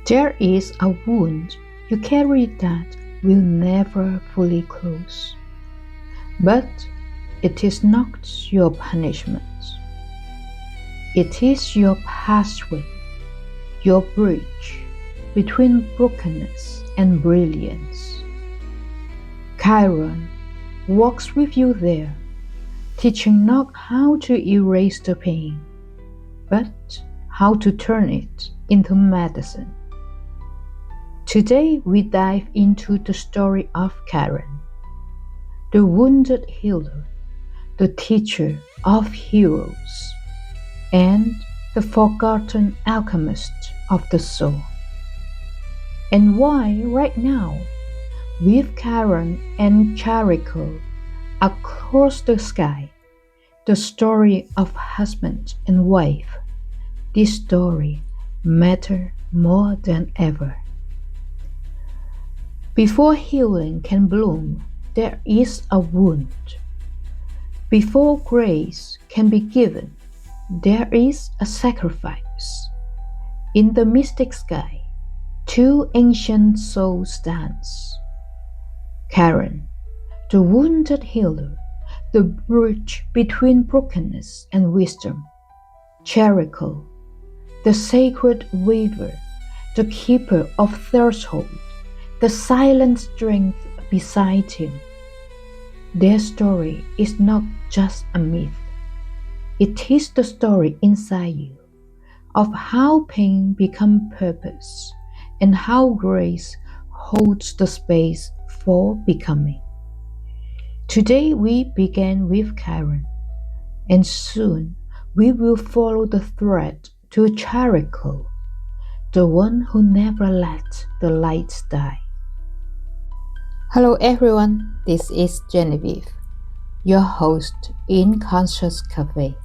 There is a wound you carry that will never fully close, but it is not your punishment. It is your pathway, your bridge between brokenness and brilliance. Chiron walks with you there, teaching not how to erase the pain, but how to turn it into medicine. Today we dive into the story of Chiron, the wounded healer, the teacher of heroes, and the forgotten alchemist of the soul. And why right now, with Chiron and Charikle across the sky, the story of husband and wife, this story matters more than ever. Before healing can bloom, there is a wound. Before grace can be given, there is a sacrifice. In the mystic sky, two ancient souls dance. Chiron, the wounded healer, the bridge between brokenness and wisdom. Charikle, the sacred weaver, the keeper of threshold, the silent strength beside him. Their story is not just a myth. It is the story inside you of how pain becomes purpose and how grace holds the space for becoming. Today we began with Chiron, and soon we will follow the thread to Charikle, the one who never let the light die. Hello everyone, this is Genevieve, your host in Conscious Cafe.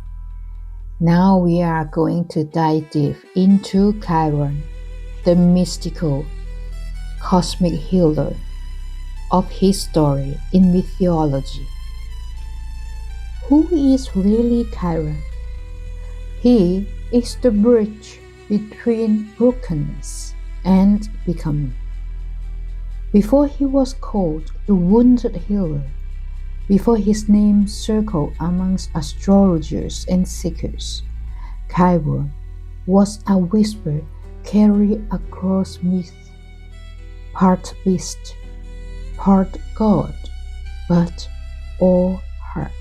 Now we are going to dive deep into Chiron, the mystical, cosmic healer of his story in mythology. Who is really Chiron? He is the bridge between brokenness and becoming. Before he was called the wounded healer, before his name circled amongst astrologers and seekers, Chiron was a whisper carried across myth, part beast, part god, but all heart.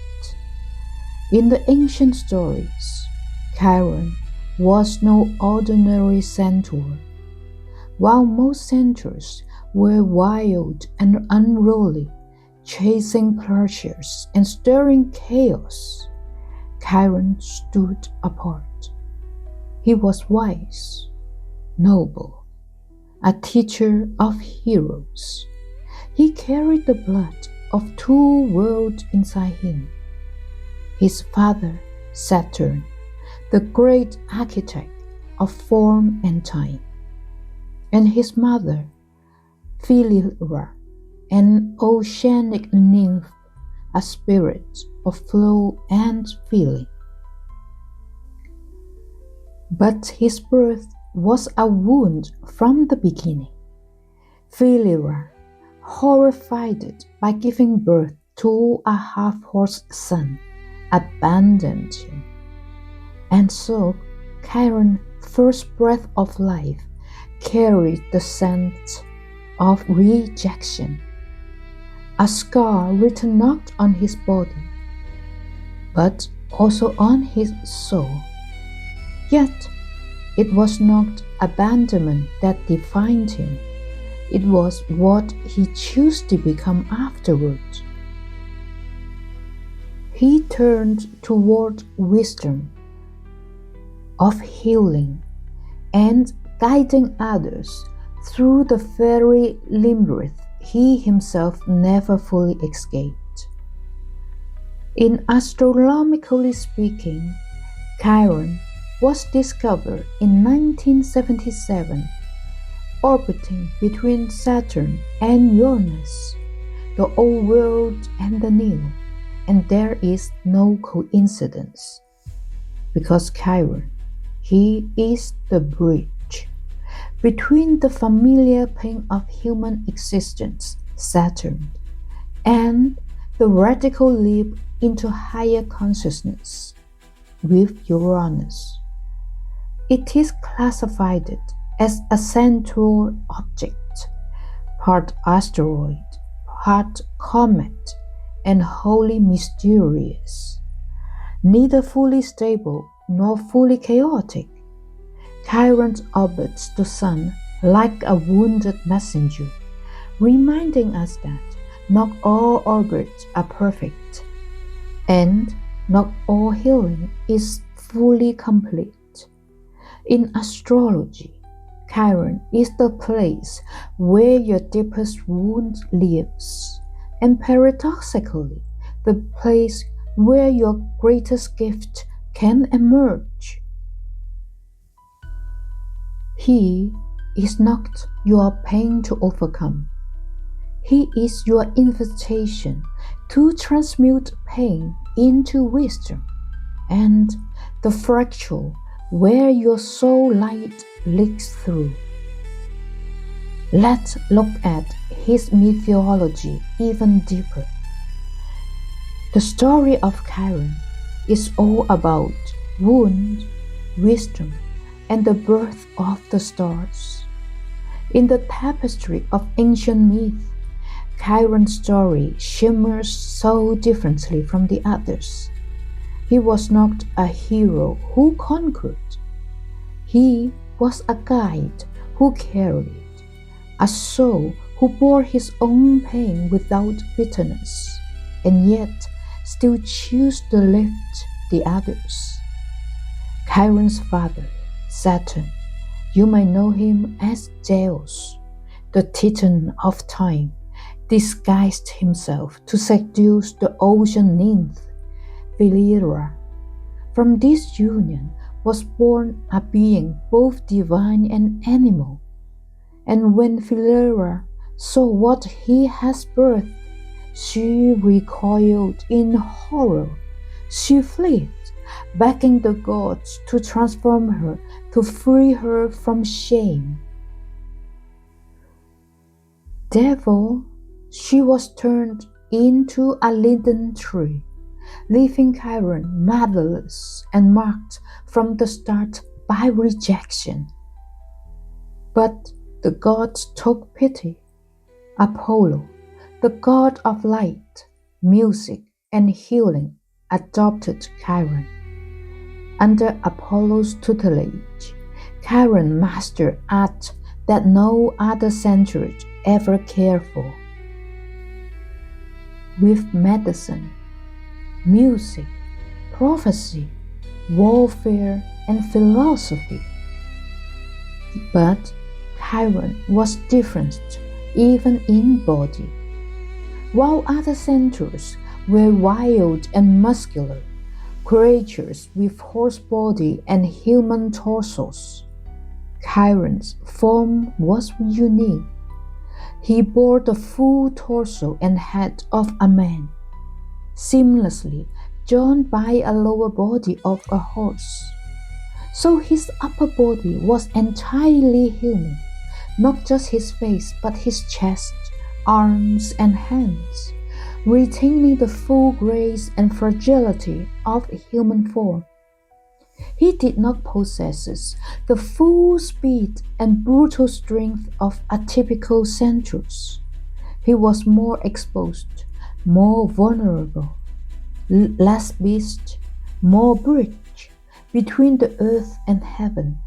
In the ancient stories, Chiron was no ordinary centaur. While most centaurs were wild and unruly, chasing pleasures and stirring chaos, Chiron stood apart. He was wise, noble, a teacher of heroes. He carried the blood of two worlds inside him. His father, Saturn, the great archetype of form and time, and his mother, Philyra, an oceanic nymph, a spirit of flow and feeling. But his birth was a wound from the beginning. Philyra, horrified by giving birth to a half-horse son, abandoned him. And so Chiron's first breath of life carried the scent of rejection, a scar written not on his body, but also on his soul. Yet it was not abandonment that defined him. It was what he chose to become afterward. He turned toward wisdom of healing and guiding others through the fairy labyrinth he himself never fully escaped. In astronomically speaking, Chiron was discovered in 1977, orbiting between Saturn and Uranus, the old world and the new, and there is no coincidence. Because Chiron, he is the bridge between the familiar pain of human existence, Saturn, and the radical leap into higher consciousness, with Uranus. It is classified as a centaur object, part asteroid, part comet, and wholly mysterious. Neither fully stable nor fully chaotic, Chiron orbits the Sun like a wounded messenger, reminding us that not all orbits are perfect, and not all healing is fully complete. In astrology, Chiron is the place where your deepest wound lives, and paradoxically, the place where your greatest gift can emerge. He is not your pain to overcome. He is your invitation to transmute pain into wisdom, and the fracture where your soul light leaks through. Let's look at his mythology even deeper. The story of Chiron is all about wound, wisdom, and the birth of the stars. In the tapestry of ancient myth, Chiron's story shimmers so differently from the others. He was not a hero who conquered. He was a guide who carried, a soul who bore his own pain without bitterness, and yet still chose to lift the others. Chiron's father, Saturn, you might know him as Zeus, the Titan of time, disguised himself to seduce the ocean nymph, Philyra. From this union was born a being both divine and animal. And when Philyra saw what he has birthed, she recoiled in horror. She fled, begging the gods to transform her, to free her from shame. Therefore, she was turned into a linden tree, leaving Chiron motherless and marked from the start by rejection. But the gods took pity. Apollo, the god of light, music, and healing, adopted Chiron. Under Apollo's tutelage, Chiron mastered art that no other centaur ever cared for. With medicine, music, prophecy, warfare, and philosophy. But Chiron was different even in body. While other centaurs were wild and muscular, creatures with horse body and human torsos, Chiron's form was unique. He bore the full torso and head of a man, seamlessly joined by a lower body of a horse. So his upper body was entirely human, not just his face but his chest, arms, and hands, retaining the full grace and fragility of a human form. He did not possess the full speed and brutal strength of a typical centaurus. He was more exposed, more vulnerable, less beast, more bridge between the earth and heaven,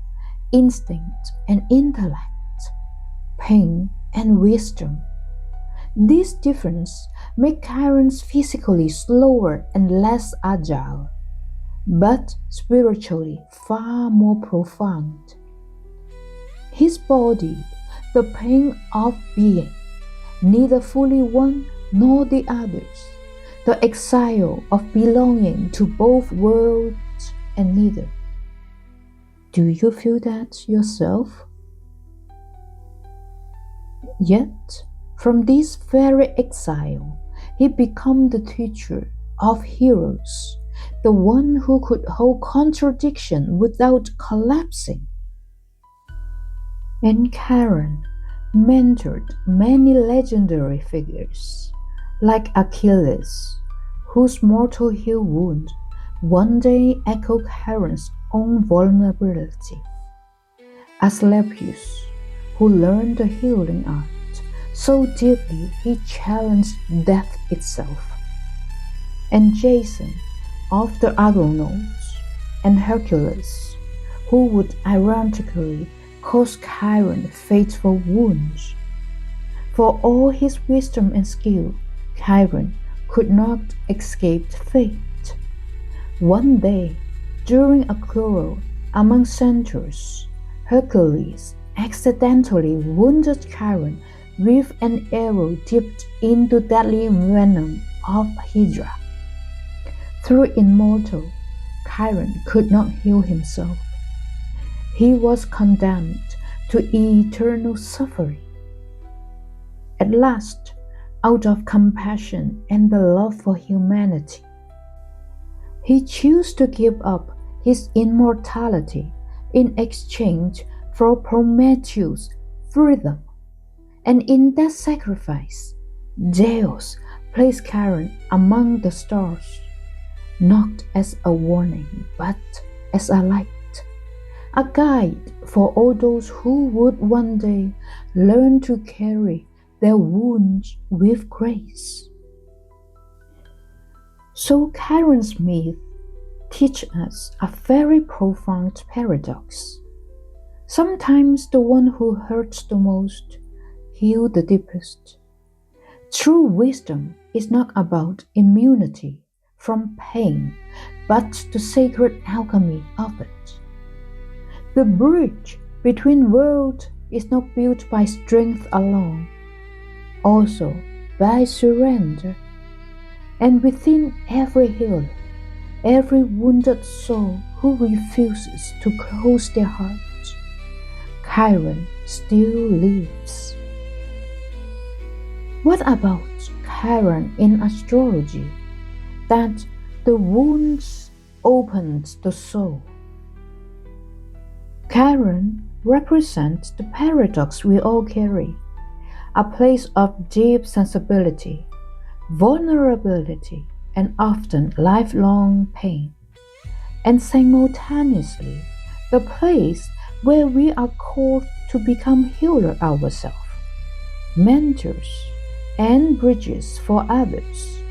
instinct and intellect, pain and wisdom. This difference made Chiron physically slower and less agile, but spiritually far more profound. His body, the pain of being, neither fully one nor the others, the exile of belonging to both worlds and neither. Do you feel that yourself? Yet, from this very exile, he became the teacher of heroes, the one who could hold contradiction without collapsing. And Chiron mentored many legendary figures, like Achilles, whose mortal heel wound one day echoed Chiron's own vulnerability. Asclepius, who learned the healing art so deeply he challenged death itself. And Jason of the Argonauts, and Hercules, who would ironically cause Chiron fateful wounds. For all his wisdom and skill, Chiron could not escape fate. One day, during a quarrel among centaurs, Hercules accidentally wounded Chiron with an arrow dipped into deadly venom of Hydra. Though immortal, Chiron could not heal himself. He was condemned to eternal suffering. At last, out of compassion and the love for humanity, he chose to give up his immortality in exchange for Prometheus' freedom. And in that sacrifice, Zeus placed Chiron among the stars, not as a warning, but as a light, a guide for all those who would one day learn to carry their wounds with grace. So Chiron's myth teaches us a very profound paradox. Sometimes the one who hurts the most heals the deepest. True wisdom is not about immunity from pain, but the sacred alchemy of it. The bridge between worlds is not built by strength alone, also by surrender. And within every healer, every wounded soul who refuses to close their heart, Chiron still lives. What about Chiron in astrology? That the wounds opens the soul. Chiron represents the paradox we all carry, a place of deep sensibility, vulnerability, and often lifelong pain, and simultaneously the place where we are called to become healers ourselves, mentors, and bridges for others.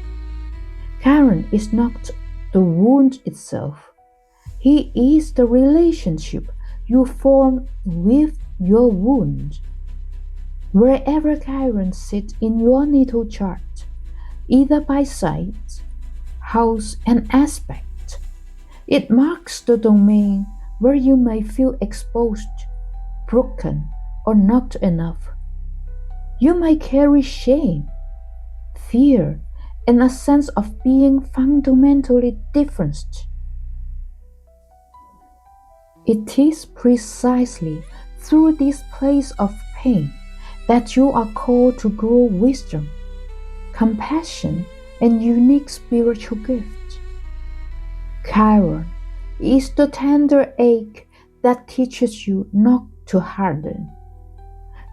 Chiron is not the wound itself. He is the relationship you form with your wound. Wherever Chiron sits in your natal chart, either by sight, house, and aspect, it marks the domain where you may feel exposed, broken, or not enough. You may carry shame, fear, and a sense of being fundamentally different. It is precisely through this place of pain that you are called to grow wisdom, compassion, and unique spiritual gift. Chiron is the tender ache that teaches you not to harden,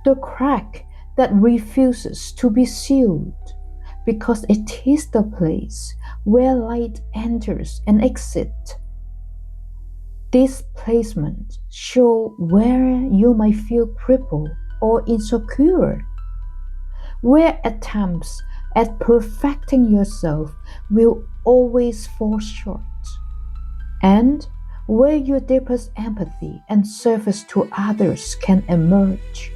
the crack that refuses to be sealed, because it is the place where light enters and exits. This placement shows where you may feel crippled or insecure, where attempts at perfecting yourself will always fall short, and where your deepest empathy and service to others can emerge.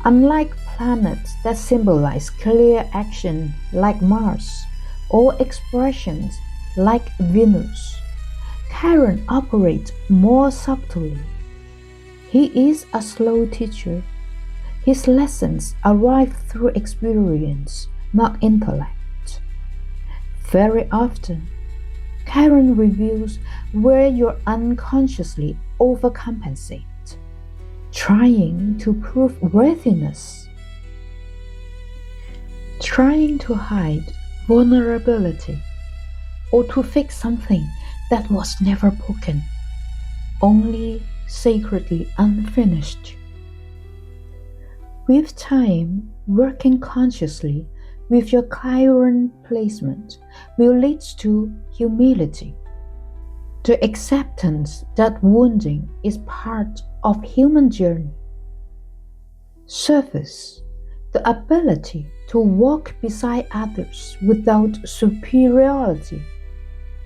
Unlike planets that symbolize clear action like Mars or expressions like Venus, Chiron operates more subtly. He is a slow teacher. His lessons arrive through experience, not intellect. Very often, Chiron reveals where you unconsciously overcompensate, trying to prove worthiness, trying to hide vulnerability, or to fix something that was never broken, only sacredly unfinished. With time, working consciously with your Chiron placement will lead to humility. The acceptance that wounding is part of human journey. Service, the ability to walk beside others without superiority.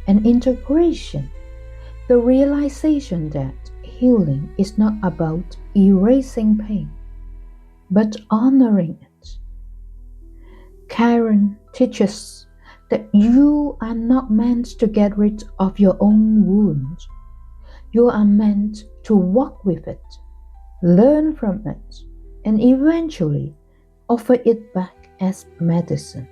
And integration, the realization that healing is not about erasing pain, but honoring it. Chiron teaches that you are not meant to get rid of your own wound. You are meant to walk with it, learn from it, and eventually offer it back as medicine.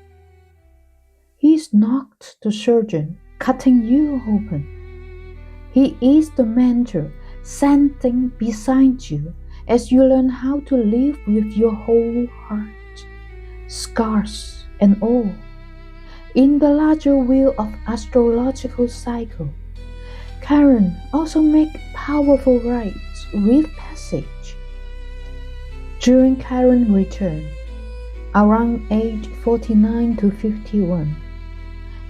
He is not the surgeon cutting you open. He is the mentor standing beside you as you learn how to live with your whole heart, scars and all. In the larger wheel of astrological cycle, Chiron also make powerful rites with passage. During Chiron return, around age 49 to 51,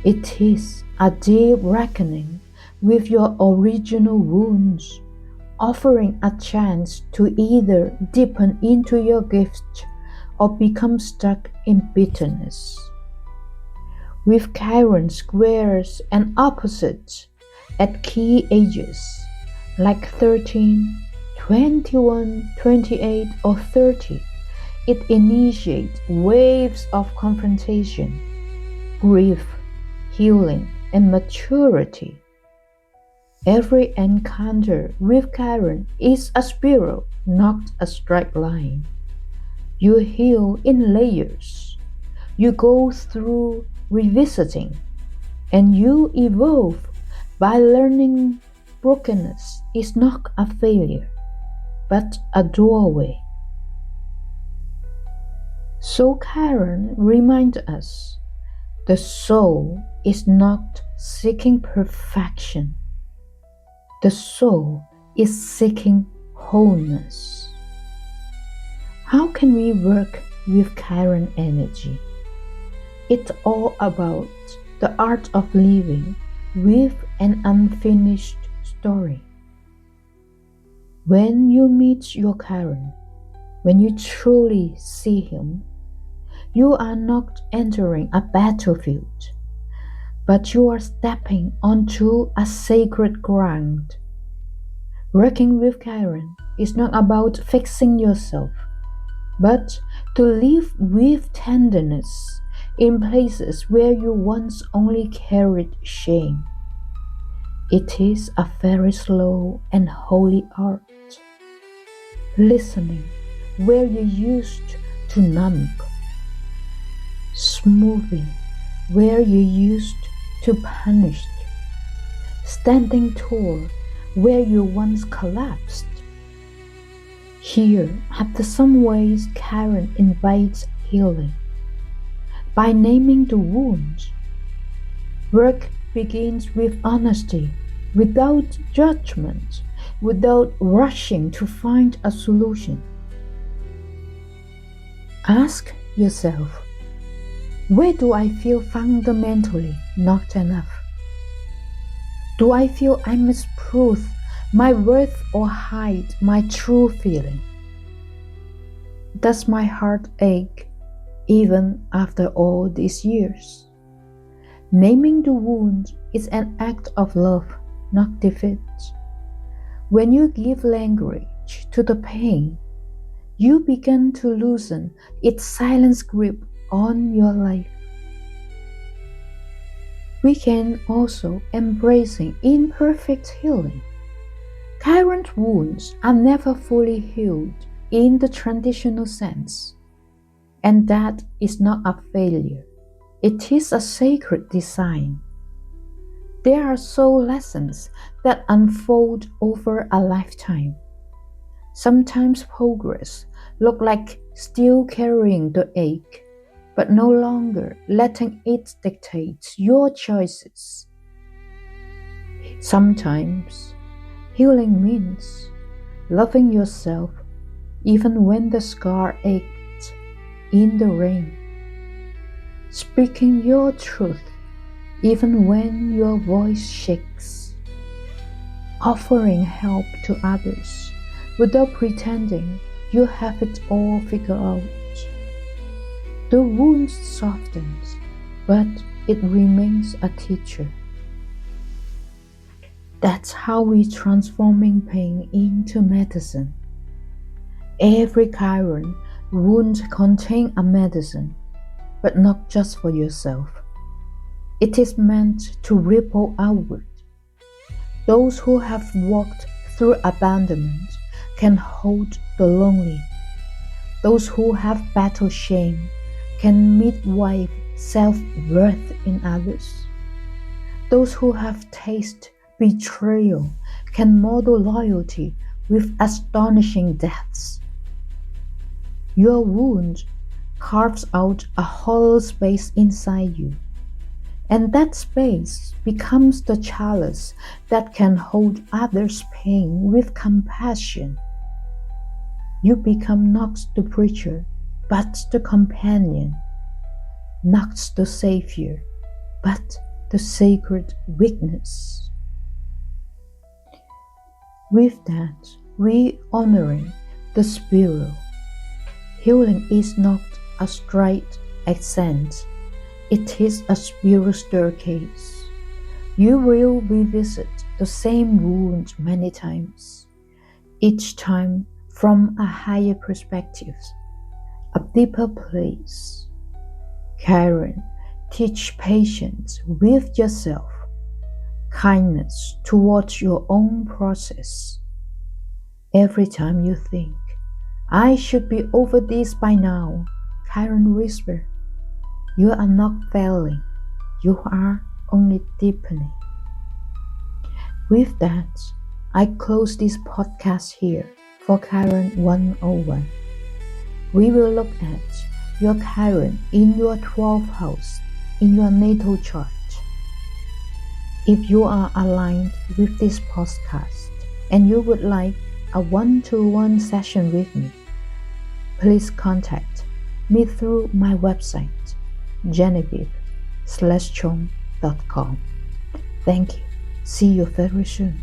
it is a deep reckoning with your original wounds, offering a chance to either deepen into your gift or become stuck in bitterness. With Chiron squares and opposites at key ages like 13, 21, 28, or 30, it initiates waves of confrontation, grief, healing, and maturity. Every encounter with Chiron is a spiral, not a straight line. You heal in layers. You go through revisiting, and you evolve by learning brokenness is not a failure, but a doorway. So Chiron reminds us, the soul is not seeking perfection. The soul is seeking wholeness. How can we work with Chiron energy? It's all about the art of living with an unfinished story. When you meet your Chiron, when you truly see him, you are not entering a battlefield, but you are stepping onto a sacred ground. Working with Chiron is not about fixing yourself, but to live with tenderness in places where you once only carried shame. It is a very slow and holy art. Listening where you used to numb. Smoothing where you used to punish. Standing tall where you once collapsed. Here are some ways Chiron invites healing. By naming the wounds. Work begins with honesty, without judgment, without rushing to find a solution. Ask yourself, where do I feel fundamentally not enough? Do I feel I misprove my worth or hide my true feeling? Does my heart ache even after all these years? Naming the wound is an act of love, not defeat. When you give language to the pain, you begin to loosen its silent grip on your life. We can also embrace imperfect healing. Chiron's wounds are never fully healed in the traditional sense, and that is not a failure. It is a sacred design. There are soul lessons that unfold over a lifetime. Sometimes progress looks like still carrying the ache, but no longer letting it dictate your choices. Sometimes healing means loving yourself even when the scar ached in the rain. Speaking your truth, even when your voice shakes. Offering help to others without pretending you have it all figured out. The wound softens, but it remains a teacher. That's how we're transforming pain into medicine. Every Chiron wound contains a medicine, but not just for yourself. It is meant to ripple outward. Those who have walked through abandonment can hold the lonely. Those who have battled shame can midwife self-worth in others. Those who have tasted betrayal can model loyalty with astonishing depths. Your wound carves out a hollow space inside you, and that space becomes the chalice that can hold others' pain with compassion. You become not the preacher, but the companion, not the savior, but the sacred witness. With that, we honoring the spiral. Healing is not a straight ascent, it is a spiral staircase. You will revisit the same wound many times, each time from a higher perspective, a deeper place. Chiron, teach patience with yourself, kindness towards your own process. Every time you think, I should be over this by now, Chiron whisper, you are not failing, you are only deepening. With that, I close this podcast here for Chiron 101. We will look at your Chiron in your 12th house in your natal chart. If you are aligned with this podcast and you would like a one-to-one session with me, please contact me through my website, Genevieve/Cheung.com. Thank you. See you very soon.